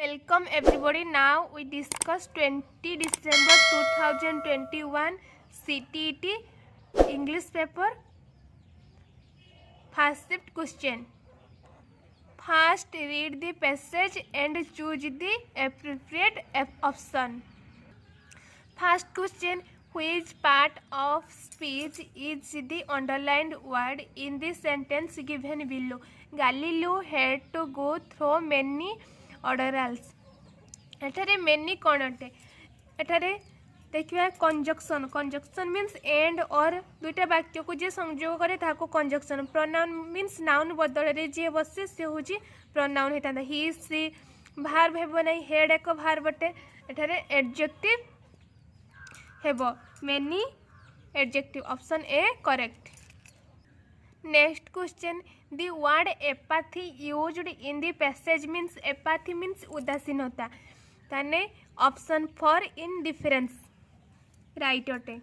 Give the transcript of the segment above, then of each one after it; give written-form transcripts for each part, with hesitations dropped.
Welcome everybody. Now we discuss 20 December 2021 CTET English paper. First shift question. First read the passage and choose the appropriate option. First question. Which part of speech is the underlined word in the sentence given below? Galileo had to go through many ordeals. एठारे many कौन अटे एठारे देखिए conjunction conjunction means and और दुईटा वाक्य को जे संयोग करे ताको कंजक्शन प्रोनाउन मीन्स नाउन बदल रे जे बसे से होची प्रोनाउन हेता ही सी भार्ब हेबो नै हेड एक भार्ब बटे एठारे एडजेक्टिव हेबो many adjective option A correct. Next question the word apathy used in the passage means apathy means उदासीनता ताने ऑप्शन फॉर इनडिफरेंस राइट अटे।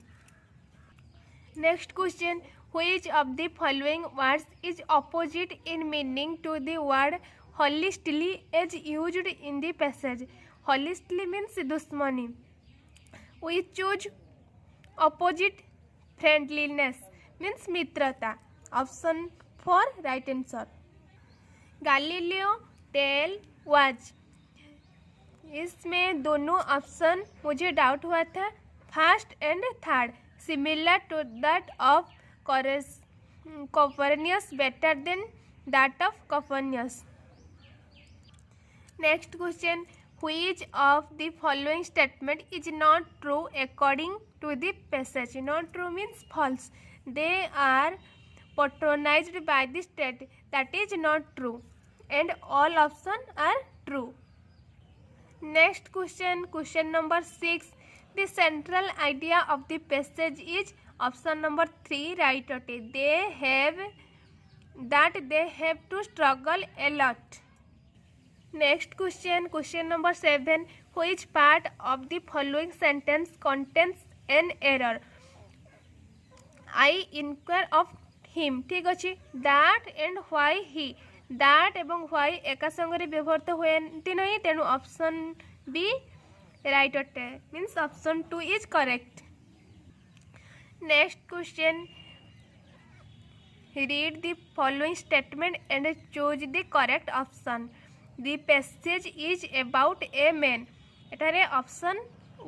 Next question which of the following words is opposite in meaning to the word hostility as used in the passage? Hostility means दुश्मनी। We choose opposite friendliness means मित्रता option four right answer. Galileo tell was इसमें दोनों option मुझे doubt हुआ था first and third similar to that of Copernicus better than that of Copernicus. Next question which of the following statement is not true according to the passage? Not true means false. They are patronized by the state that is not true and all options are true. Next question, question number 6. The central idea of the passage is option number 3 right at they have to struggle a lot. Next question, question number 7. Which part of the following sentence contains an error? I inquire of him ठीक अच्छे that and why he that एवं why एका संगे व्यवहृत हुए नहीं तेणु option B right अटे means option 2 is correct. Next question read the following statement and choose the correct option. The passage is about a man एठारे ऑप्शन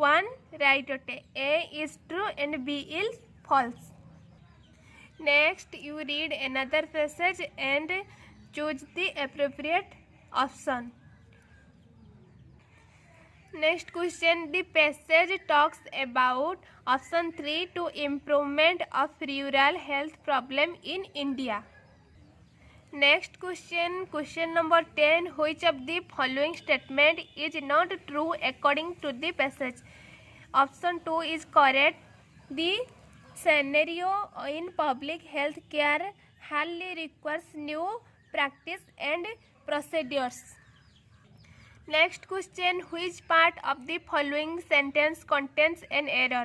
1 राइट अटे A is true and B is false. Next, you read another passage and choose the appropriate option. Next question, the passage talks about option 3 to improvement of rural health problem in India. Next question, question number 10. Which of the following statement is not true according to the passage? Option 2 is correct. The scenario in public health care hardly requires new practice and procedures. Next question, which part of the following sentence contains an error?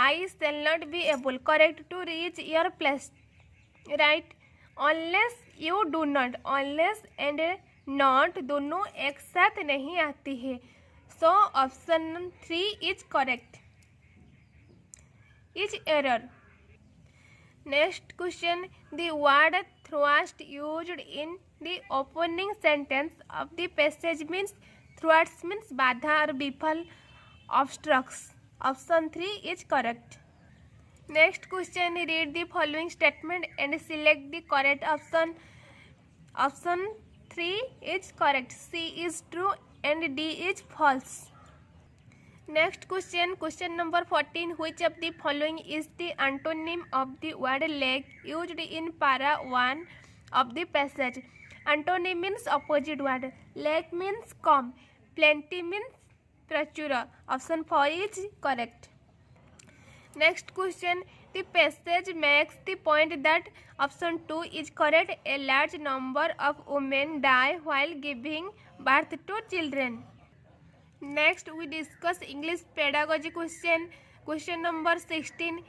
I shall not be able correct to reach your place right unless you do not unless and not दोनों एक साथ नहीं आती है so option 3 is correct is error. Next question, the word thrust used in the opening sentence of the passage means thrust means बाधा और विफल obstructs. Option 3 is correct. Next question, read the following statement and select the correct option. Option 3 is correct. C is true and D is false. Next question, question number 14. Which of the following is the antonym of the word leg used in para 1 of the passage? Antonym means opposite word. Leg means come. Plenty means prachura. Option 4 is correct. Next question, the passage makes the point that option 2 is correct. A large number of women die while giving birth to children. Next, we discuss English pedagogy question. Question number 16.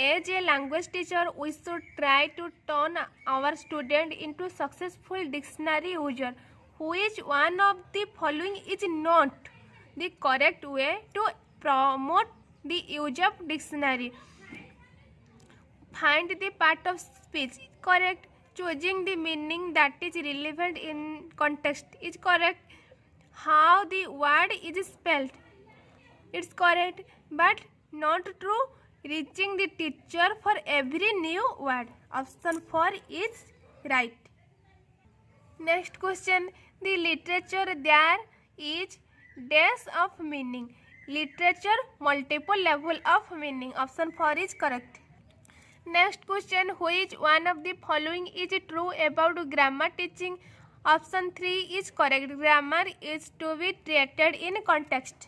As a language teacher, we should try to turn our student into successful dictionary user. which one of the following is not the correct way to promote the use of dictionary? Find the part of speech, correct. Choosing the meaning that is relevant in context is correct. How the word is spelled, it's correct, but not true. Reaching the teacher for every new word, option 4 is right. Next question, the literature there is dash of meaning. Literature, multiple level of meaning, option 4 is correct. Next question, which one of the following is true about grammar teaching? Option 3 is correct. Grammar is to be treated in context.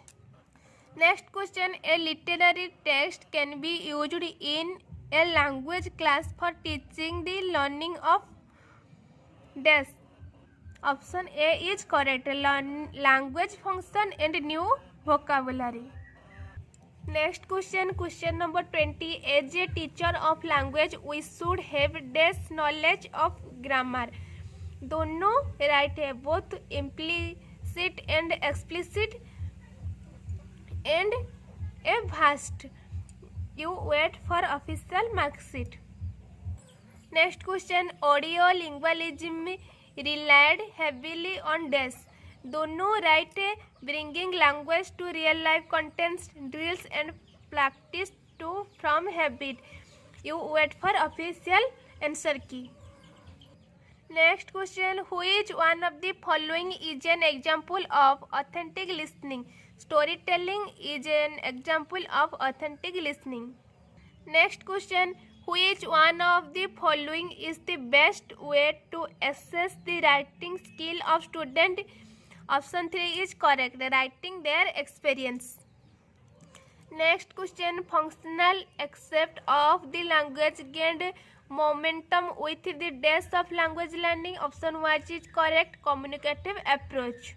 Next question, a literary text can be used in a language class for teaching the learning of dash. Option A is correct. Language function and new vocabulary. Next question, question number 20. As a teacher of language, we should have dash knowledge of grammar. दोनों right है, both implicit and explicit, and a vast. You wait for official mark sheet. Next question, audio lingualism relied heavily on dash. दोनों right है, bringing language to real life contents, drills and practice to from habit. You wait for official answer key. Next question, which one of the following is an example of authentic listening? Storytelling is an example of authentic listening. Next question, which one of the following is the best way to assess the writing skill of student? Option 3 is correct. Writing their experience. Next question, functional aspect of the language gained momentum with the dash of language learning. Option 1 is correct. Communicative approach.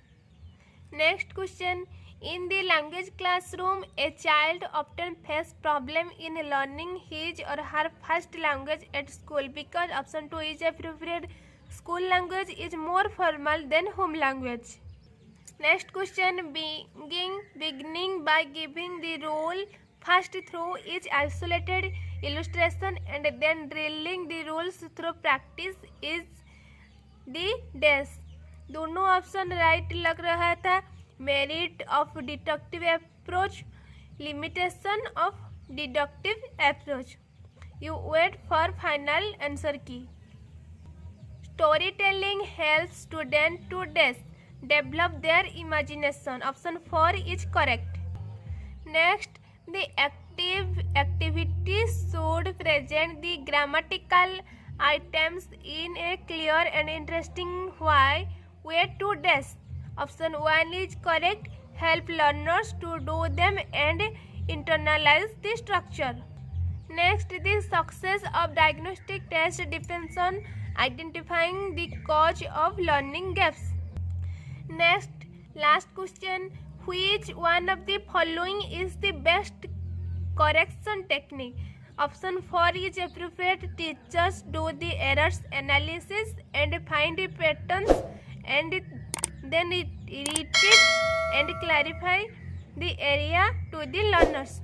Next question, in the language classroom, a child often faces problem in learning his or her first language at school because option 2 is appropriate. School language is more formal than home language. Next question, beginning by giving the rule first through each isolated illustration and then drilling the rules through practice is the dash. दोनों option right लग रहा था. Merit of deductive approach, limitation of deductive approach. You wait for final answer की. Story telling help student to dash develop their imagination. Option 4 is correct. Next, the activities should present the grammatical items in a clear and interesting way to dash. Option 1 is correct. Help learners to do them and internalize the structure. Next, the success of diagnostic test depends on identifying the cause of learning gaps. Next, last question, which one of the following is the best correction technique? Option 4 is appropriate. Teachers do the errors analysis and find the patterns and then reteach and clarify the area to the learners.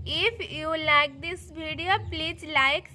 If you like this video, please like,